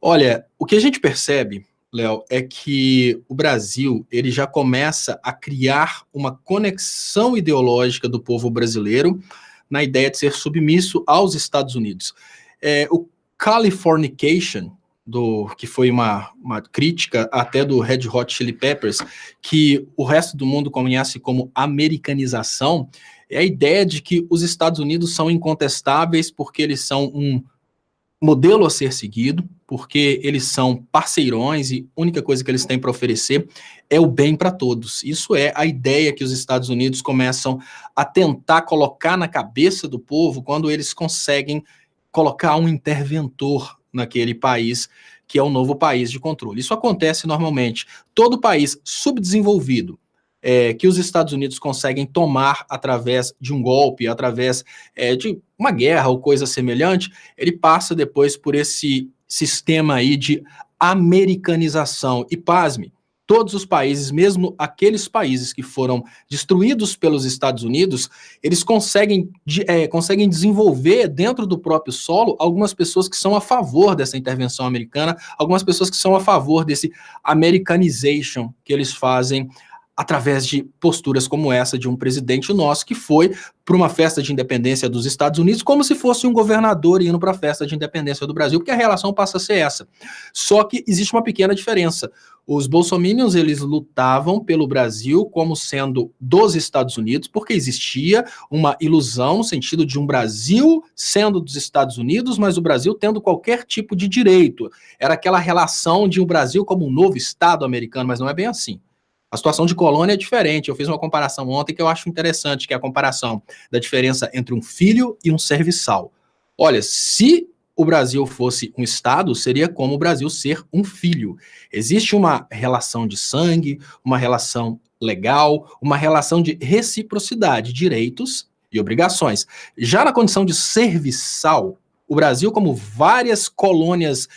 Olha, o que a gente percebe, Léo, é que o Brasil ele já começa a criar uma conexão ideológica do povo brasileiro na ideia de ser submisso aos Estados Unidos. O Californication, que foi uma crítica até do Red Hot Chili Peppers, que o resto do mundo conhece como americanização, é a ideia de que os Estados Unidos são incontestáveis porque eles são um modelo a ser seguido, porque eles são parceirões e a única coisa que eles têm para oferecer é o bem para todos. Isso é a ideia que os Estados Unidos começam a tentar colocar na cabeça do povo quando eles conseguem colocar um interventor naquele país, que é o novo país de controle. Isso acontece normalmente. Todo país subdesenvolvido, que os Estados Unidos conseguem tomar através de um golpe, através de uma guerra ou coisa semelhante, ele passa depois por esse sistema aí de americanização. E pasme, todos os países, mesmo aqueles países que foram destruídos pelos Estados Unidos, eles conseguem desenvolver dentro do próprio solo algumas pessoas que são a favor dessa intervenção americana, algumas pessoas que são a favor desse Americanization que eles fazem através de posturas como essa de um presidente nosso que foi para uma festa de independência dos Estados Unidos como se fosse um governador indo para a festa de independência do Brasil, porque a relação passa a ser essa. Só que existe uma pequena diferença. Os bolsominions, eles lutavam pelo Brasil como sendo dos Estados Unidos, porque existia uma ilusão no sentido de um Brasil sendo dos Estados Unidos, mas o Brasil tendo qualquer tipo de direito. Era aquela relação de um Brasil como um novo Estado americano, mas não é bem assim. A situação de colônia é diferente. Eu fiz uma comparação ontem que eu acho interessante, que é a comparação da diferença entre um filho e um serviçal. Olha, se o Brasil fosse um Estado, seria como o Brasil ser um filho. Existe uma relação de sangue, uma relação legal, uma relação de reciprocidade, direitos e obrigações. Já na condição de serviçal, o Brasil, como várias colônias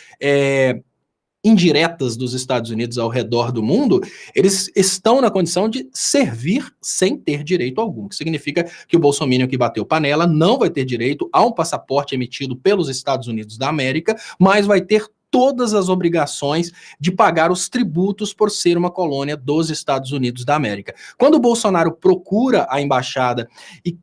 indiretas dos Estados Unidos ao redor do mundo, eles estão na condição de servir sem ter direito algum, que significa que o bolsominion que bateu panela não vai ter direito a um passaporte emitido pelos Estados Unidos da América, mas vai ter todas as obrigações de pagar os tributos por ser uma colônia dos Estados Unidos da América. Quando o Bolsonaro procura a embaixada e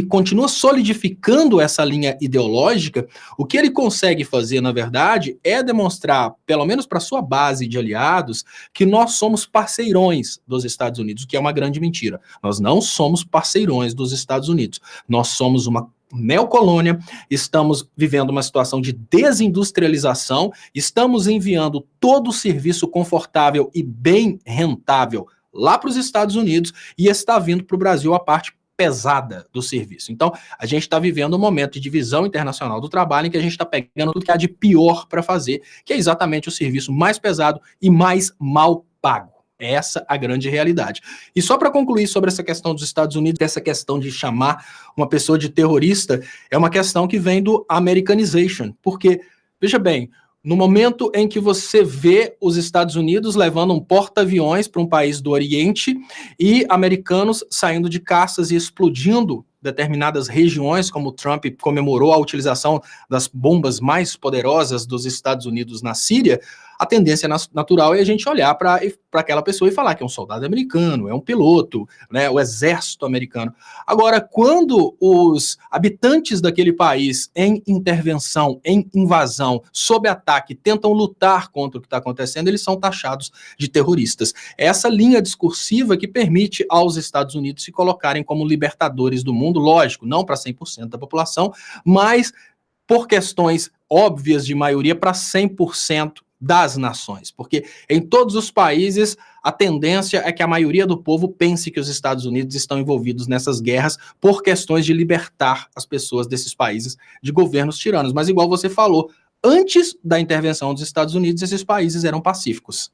continua solidificando essa linha ideológica, o que ele consegue fazer, na verdade, é demonstrar, pelo menos para sua base de aliados, que nós somos parceirões dos Estados Unidos, o que é uma grande mentira. Nós não somos parceirões dos Estados Unidos. Nós somos uma neocolônia, estamos vivendo uma situação de desindustrialização, estamos enviando todo o serviço confortável e bem rentável lá para os Estados Unidos e está vindo para o Brasil a parte pesada do serviço. Então, a gente está vivendo um momento de divisão internacional do trabalho em que a gente está pegando tudo que há de pior para fazer, que é exatamente o serviço mais pesado e mais mal pago. Essa é a grande realidade. E só para concluir sobre essa questão dos Estados Unidos, essa questão de chamar uma pessoa de terrorista, é uma questão que vem do Americanization, porque, veja bem, no momento em que você vê os Estados Unidos levando um porta-aviões para um país do Oriente e americanos saindo de caças e explodindo determinadas regiões, como o Trump comemorou a utilização das bombas mais poderosas dos Estados Unidos na Síria, a tendência natural é a gente olhar para aquela pessoa e falar que é um soldado americano, é um piloto, né, o exército americano. Agora, quando os habitantes daquele país, em intervenção, em invasão, sob ataque, tentam lutar contra o que está acontecendo, eles são taxados de terroristas. É essa linha discursiva que permite aos Estados Unidos se colocarem como libertadores do mundo, lógico, não para 100% da população, mas por questões óbvias de maioria para 100% das nações, porque em todos os países a tendência é que a maioria do povo pense que os Estados Unidos estão envolvidos nessas guerras por questões de libertar as pessoas desses países de governos tiranos. Mas igual você falou, antes da intervenção dos Estados Unidos, esses países eram pacíficos.